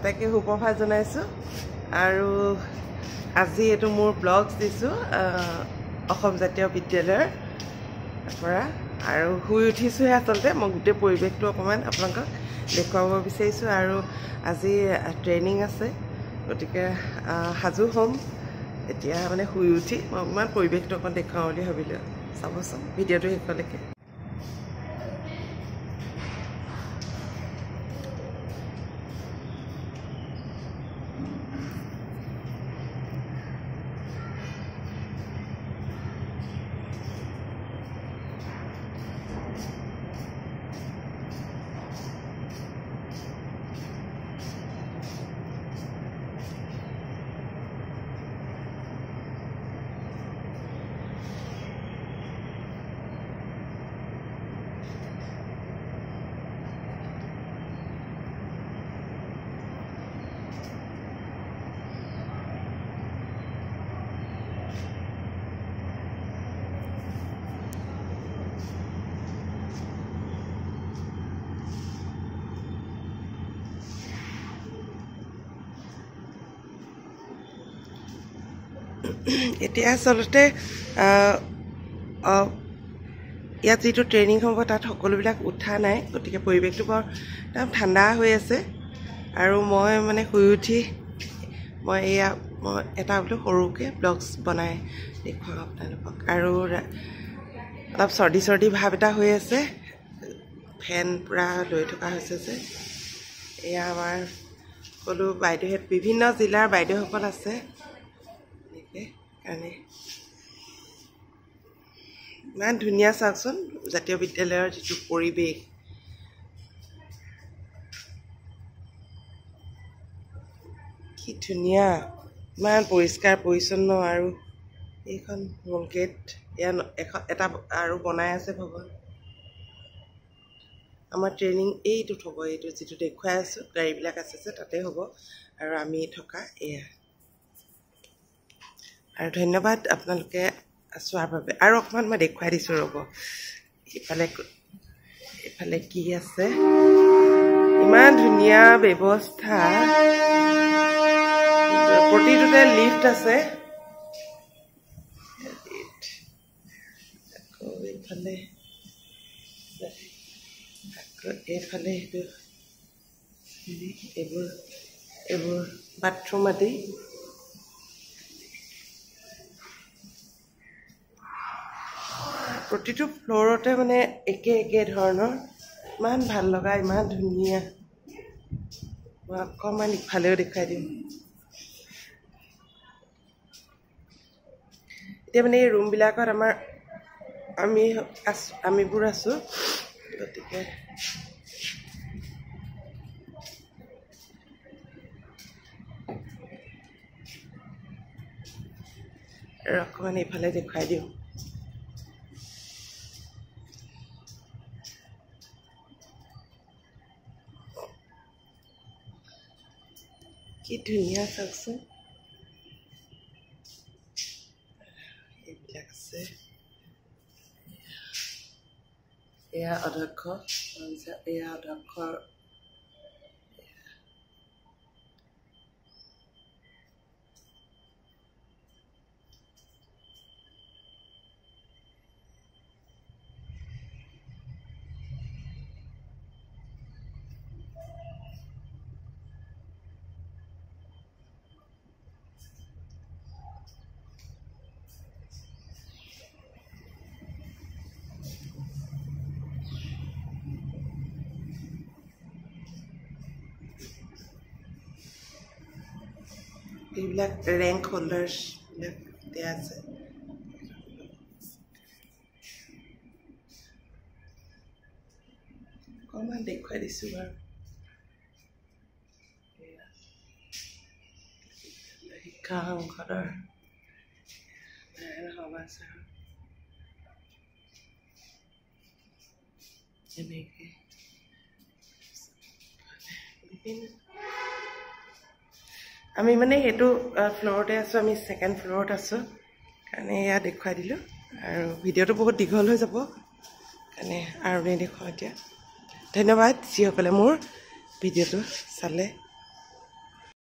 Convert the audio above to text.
আটাইকে সুপ্ৰভাত জনাইছোঁ আৰু আজি এইটো মোৰ ব্লগ দিছোঁ অসম জাতীয় বিদ্যালয়ৰ পৰা আৰু শুই উঠিছোঁহে আচলতে মই গোটেই পৰিৱেশটো অকণমান আপোনালোকক দেখুৱাব বিচাৰিছোঁ আৰু আজি ট্ৰেইনিং আছে গতিকে সাজু হ'ম এতিয়া মানে শুই উঠি মই অকণমান পৰিৱেশটো অকণ দেখুৱাওঁ বুলি ভাবিলোঁ চাবচোন ভিডিঅ'টো শেষলৈকে এতিয়া আচলতে ইয়াত যিটো ট্ৰেইনিং হ'ব তাত সকলোবিলাক উঠা নাই গতিকে পৰিৱেশটো বৰ একদম ঠাণ্ডা হৈ আছে আৰু মই মানে শুই উঠি মই এটা বোলো সৰুকৈ ব্লগছ বনাই দেখুৱাওঁ আপোনালোকক আৰু অলপ চৰ্দি ভাৱ এটা হৈ আছে ফেন পূৰা লৈ থকা হৈছে যে এয়া আমাৰ সকলো বাইদেউহেঁত বিভিন্ন জিলাৰ বাইদেউসকল আছে কাৰণে ইমান ধুনীয়া চাওকচোন জাতীয় বিদ্যালয়ৰ যিটো পৰিৱেশ কি ধুনীয়া ইমান পৰিষ্কাৰ পৰিচ্ছন্ন আৰু এইখন মূল গেট এটা আৰু বনাই আছে ভৱন আমাৰ ট্ৰেইনিং এইটোত হ'ব এইটো যিটো দেখুৱাই আছোঁ গাড়ীবিলাক আছে যে তাতে হ'ব আৰু আমি থকা এয়া আৰু ধন্যবাদ আপোনালোকে চোৱাৰ বাবে আৰু অকণমান মই দেখুৱাই দিছোঁ ৰ'ব এইফালে কি আছে ইমান ধুনীয়া ব্যৱস্থা প্ৰতিটোতে লিফ্ট আছে আকৌ এইফালে সেইটো এইবোৰ বাথৰুম আদি প্ৰতিটো ফ্ল'ৰতে মানে একে ধৰণৰ ইমান ভাল লগা ইমান ধুনীয়া মই অকণমান ইফালেও দেখুৱাই দিম এতিয়া মানে এই ৰুমবিলাকত আমিবোৰ আছোঁ গতিকে আৰু অকণমান এইফালে দেখুৱাই দিওঁ কি ধুনীয়া চাওকচোন এইবিলাক আছে এয়া অধ্যক্ষ এয়া অধ্যক্ষৰ এইবিলাক ৰেংক হোল্ডাৰ্ছবিলাক দিয়া আছে অকণমান দেখুৱাই দিছোঁ বাৰু শিক্ষা সংসদৰ সমাচাৰ এনেকৈ আমি মানে সেইটো ফ্ল'ৰতে আছোঁ আমি ছেকেণ্ড ফ্ল'ৰত আছোঁ কাৰণে এয়া দেখুৱাই দিলোঁ আৰু ভিডিঅ'টো বহুত দীঘল হৈ যাব কাৰণে আৰু নেদেখুৱাওঁ এতিয়া ধন্যবাদ যিসকলে মোৰ ভিডিঅ'টো চালে